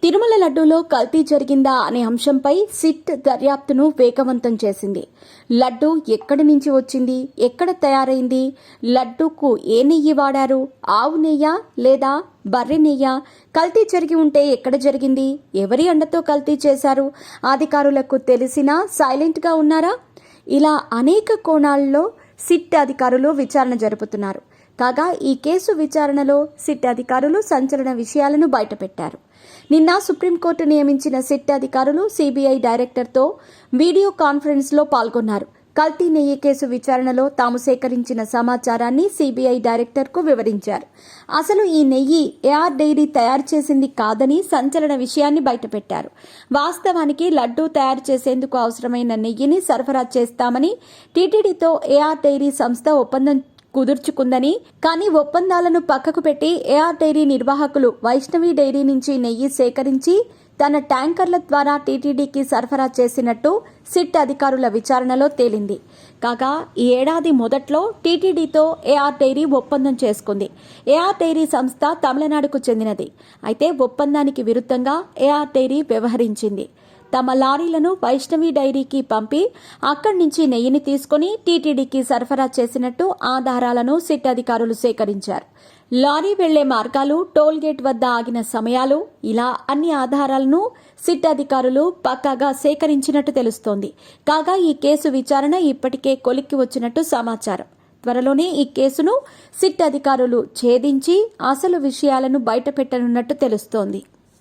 తిరుమల లడ్డూలో కల్తీ జరిగిందా అనే అంశంపై సిట్ దర్యాప్తును వేగవంతం చేసింది. లడ్డూ ఎక్కడి నుంచి వచ్చింది, ఎక్కడ తయారైంది, లడ్డూకు ఏ నెయ్యి వాడారు, ఆవు నెయ్య లేదా బర్రె నెయ్య, కల్తీ జరిగి ఉంటే ఎక్కడ జరిగింది, ఎవరి అండతో కల్తీ చేశారు, అధికారులకు తెలిసినా సైలెంట్గా ఉన్నారా, ఇలా అనేక కోణాల్లో సిట్ అధికారులు విచారణ జరుపుతున్నారు. కాగా ఈ కేసు విచారణలో సిట్ అధికారులు సంచలన విషయాలను బయటపెట్టారు. నిన్న సుప్రీంకోర్టు నియమించిన సిట్ అధికారులు సిబిఐ డైరెక్టర్తో వీడియో కాన్ఫరెన్స్లో పాల్గొన్నారు. కల్తీ నెయ్యి కేసు విచారణలో తాము సేకరించిన సమాచారాన్ని సిబిఐ డైరెక్టర్కు వివరించారు. అసలు ఈ నెయ్యి ఏఆర్ డైరీ తయారు చేసింది కాదని సంచలన విషయాన్ని బయటపెట్టారు. వాస్తవానికి లడ్డూ తయారు చేసేందుకు అవసరమైన నెయ్యిని సరఫరా చేస్తామని టీటీడీతో ఏఆర్ డైరీ సంస్థ ఒప్పందం కుదుర్చుకుందని, కానీ ఒప్పందాలను పక్కకు పెట్టి ఏఆర్ డైరీ నిర్వాహకులు వైష్ణవి డైరీ నుంచి నెయ్యి సేకరించి తన ట్యాంకర్ల ద్వారా టీటీడీకి సరఫరా చేసినట్టు సిట్ అధికారుల విచారణలో తేలింది. కాగా ఈ ఏడాది మొదట్లో టీటీడీతో ఏఆర్ డైరీ ఒప్పందం చేసుకుంది. ఏఆర్ డైరీ సంస్థ తమిళనాడుకు చెందినది. అయితే ఒప్పందానికి విరుద్ధంగా ఏఆర్ డైరీ వ్యవహరించింది. తమ లారీలను వైష్ణవి డైరీకి పంపి అక్కడి నుంచి నెయ్యిని తీసుకుని టీటీడీకి సరఫరా చేసినట్టు ఆధారాలను సిట్ అధికారులు సేకరించారు. లారీ వెళ్లే మార్గాలు, టోల్ గేట్ వద్ద ఆగిన సమయాలు, ఇలా అన్ని ఆధారాలను సిట్ అధికారులు పక్కాగా సేకరించినట్టు తెలుస్తోంది. కాగా ఈ కేసు విచారణ ఇప్పటికే కొలిక్కి వచ్చినట్టు సమాచారం. త్వరలోనే ఈ కేసును సిట్ అధికారులు ఛేదించి అసలు విషయాలను బయటపెట్టనున్నట్టు తెలుస్తోంది.